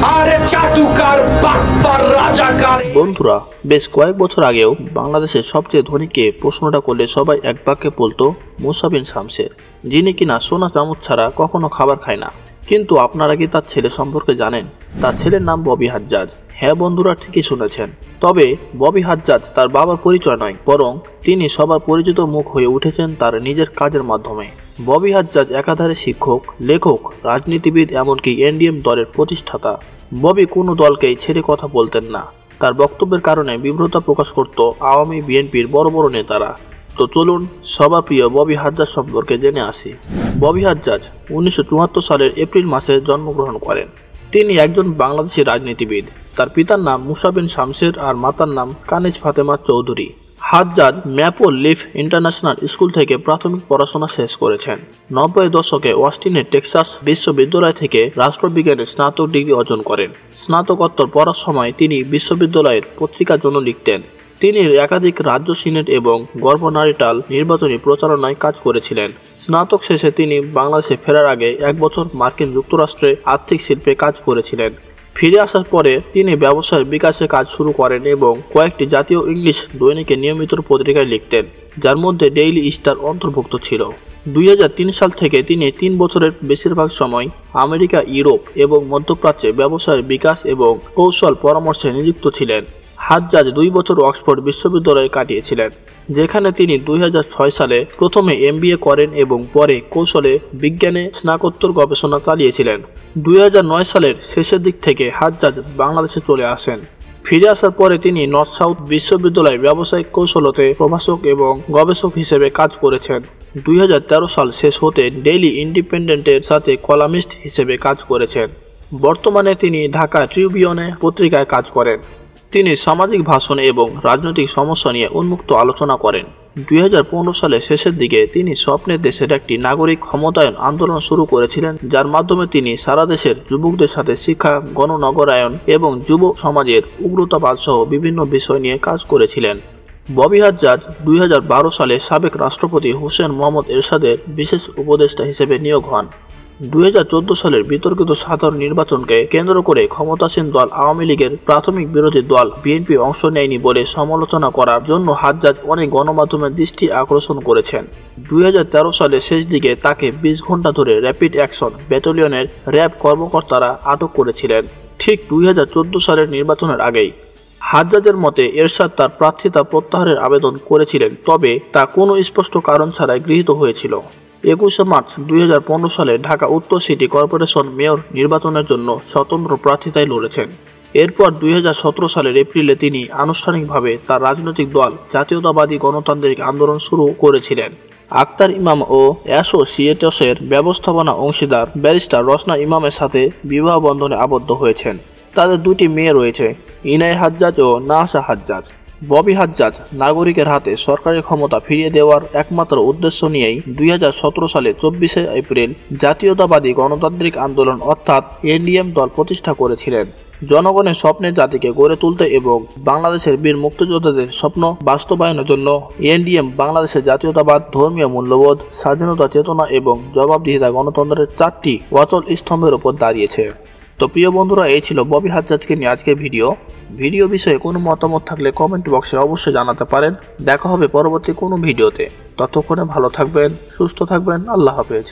আরে চাটুকার বাটপার রাজাকার। বন্ধুরা, বেশ কয়েক বছর আগেও বাংলাদেশের সবচেয়ে ধনীকে প্রশ্নটা করলে সবাই এক বাক্যে বলতো মুসা বিন শামসের, যিনি কিনা সোনা চামচ ছাড়া কখনো খাবার খায় না। কিন্তু আপনারা কি তার ছেলে সম্পর্কে জানেন? তার ছেলের নাম ববি হাজ্জাজ। হ্যাঁ বন্ধুরা, ঠিকই শুনেছেন। তবে ববি হাজ্জাজ তার বাবার পরিচয় নয়, বরং তিনি সবার পরিচিত মুখ হয়ে উঠেছেন তার নিজের কাজের মাধ্যমে। ববি হাজ্জাজ একাধারে শিক্ষক, লেখক, রাজনীতিবিদ, এমনকি এনডিএম দলের প্রতিষ্ঠাতা। ববি কোনো দলকেই ছেড়ে কথা বলতেন না। তার বক্তব্যের কারণে বিব্রতা প্রকাশ করত আওয়ামী বিএনপির বড় বড় নেতারা। তো চলুন সবার প্রিয় ববি হাজ্জাজ সম্পর্কে জেনে আসি। ববি হাজ্জাজ 1974 সালের এপ্রিল মাসে জন্মগ্রহণ করেন। তিনি একজন বাংলাদেশী রাজনীতিবিদ। তার পিতার নাম মুসা বিন শামসের আর মাতার নাম Kaniz Fatema Chowdhury. Hajjaj Maple Leaf International School থেকে প্রাথমিক পড়াশোনা শেষ করেছেন। 90 দশকে অস্টিনের টেক্সাস বিশ্ববিদ্যালয় থেকে রাষ্ট্রবিজ্ঞানে স্নাতক ডিগ্রি অর্জন করেন। স্নাতকোত্তর পড়ার সময় তিনি বিশ্ববিদ্যালয়ের পত্রিকার জন্য লিখতেন। তিনি একাধিক রাজ্য সিনেট এবং গভর্নরেটাল নির্বাচনী প্রচারণায় কাজ করেছিলেন। স্নাতক শেষে তিনি বাংলাদেশে ফেরার আগে 1 বছর মার্কিন যুক্তরাষ্ট্রে আর্থিক শিল্পে কাজ করেছিলেন। ফিরে আসার পরে তিনি ব্যবসার বিকাশে কাজ শুরু করেন এবং কয়েকটি জাতীয় ইংলিশ দৈনিকে নিয়মিত পত্রিকায় লিখতেন, যার মধ্যে ডেইলি স্টার অন্তর্ভুক্ত ছিল। 2003 সাল থেকে তিনি 3 বছরের বেশিরভাগ সময় আমেরিকা, ইউরোপ এবং মধ্যপ্রাচ্যে ব্যবসার বিকাশ এবং কৌশল পরামর্শে নিযুক্ত ছিলেন। হাজ্জাজ 2 বছর অক্সফোর্ড বিশ্ববিদ্যালয়ে কাটিয়েছিলেন, যেখানে তিনি 2006 সালে প্রথমে MBA করেন এবং পরে কৌশলে বিজ্ঞানে স্নাতকোত্তর গবেষণা চালিয়েছিলেন। 2009 সালের শেষের দিক থেকে হাজ্জাজ বাংলাদেশে চলে আসেন। ফিরে আসার পরে তিনি নর্থ সাউথ বিশ্ববিদ্যালয়ে ব্যবসায়িক কৌশলতে প্রভাষক এবং গবেষক হিসেবে কাজ করেছেন। 2013 সাল শেষ হতে ডেইলি ইন্ডিপেন্ডেন্টের সাথে কলামিস্ট হিসেবে কাজ করেছেন। বর্তমানে তিনি ঢাকা ট্রিবিউনে পত্রিকায় কাজ করেন। তিনি সামাজিক ভাষণ এবং রাজনৈতিক সমস্যা নিয়ে উন্মুক্ত আলোচনা করেন। 2015 সালের শেষের দিকে তিনি স্বপ্নের দেশের একটি নাগরিক ক্ষমতায়ন আন্দোলন শুরু করেছিলেন, যার মাধ্যমে তিনি সারা দেশের যুবকদের সাথে শিক্ষা, গণনগরায়ন এবং যুব সমাজের উগ্রতাবাদ সহ বিভিন্ন বিষয় নিয়ে কাজ করেছিলেন। ববি হাজ্জাজ 2012 সালে সাবেক রাষ্ট্রপতি হোসেন মোহাম্মদ এরশাদের বিশেষ উপদেষ্টা হিসেবে নিয়োগ হন। 2014 সালের বিতর্কিত সাধারণ নির্বাচনকে কেন্দ্র করে ক্ষমতাসীন দল আওয়ামী লীগের প্রাথমিক বিরোধী দল বিএনপি অংশ নেয়নি বলে সমালোচনা করার জন্য হাজ্জাজ অনেক গণমাধ্যমের দৃষ্টি আকর্ষণ করেছেন। 2013 সালের শেষ দিকে তাকে 20 ঘন্টা ধরে র্যাপিড অ্যাকশন ব্যাটালিয়নের র্যাব কর্মকর্তারা আটক করেছিলেন, ঠিক 2014 সালের নির্বাচনের আগেই। হাজ্জাজের মতে এরশাদ তার প্রার্থিতা প্রত্যাহারের আবেদন করেছিলেন, তবে তা কোনো স্পষ্ট কারণ ছাড়াই গৃহীত হয়েছিল। 21 মার্চ 2015 সালে ঢাকা উত্তর সিটি কর্পোরেশন মেয়র নির্বাচনের জন্য স্বতন্ত্র প্রার্থিতায় লড়েছেন। এরপর 2017 সালের এপ্রিলে তিনি আনুষ্ঠানিকভাবে তার রাজনৈতিক দল জাতীয়তাবাদী গণতান্ত্রিক আন্দোলন শুরু করেছিলেন। আক্তার ইমাম ও অ্যাসোসিয়েটসের ব্যবস্থাপনা অংশীদার ব্যারিস্টার রসনা ইমামের সাথে বিবাহ বন্ধনে আবদ্ধ হয়েছেন। তাদের 2টি মেয়ে রয়েছে, ইনাই হাজ্জাজ ও নাহাসা হাজ্জাজ। ববি হাজ্জাজ নাগরিকের হাতে সরকারি ক্ষমতা ফিরিয়ে দেওয়ার একমাত্র উদ্দেশ্য নিয়েই 2017 সালে 24 এপ্রিল জাতীয়তাবাদী গণতান্ত্রিক আন্দোলন অর্থাৎ এনডিএম দল প্রতিষ্ঠা করেছিলেন। জনগণের স্বপ্নের জাতিকে গড়ে তুলতে এবং বাংলাদেশের বীর মুক্তিযোদ্ধাদের স্বপ্ন বাস্তবায়নের জন্য এনডিএম বাংলাদেশের জাতীয়তাবাদ, ধর্মীয় মূল্যবোধ, স্বাধীনতা চেতনা এবং জবাবদিহিতা গণতন্ত্রের 4টি অচল স্তম্ভের উপর দাঁড়িয়েছে। তো প্রিয় বন্ধুরা, এই ছিল ববি হাজ্জাজকে নিয়ে আজকের ভিডিও বিষয়ে কোনো মতামত থাকলে কমেন্ট বক্সে অবশ্যই জানাতে পারেন। দেখা হবে পরবর্তী কোনো ভিডিওতে। ততক্ষণে ভালো থাকবেন, সুস্থ থাকবেন। আল্লাহ হাফেজ।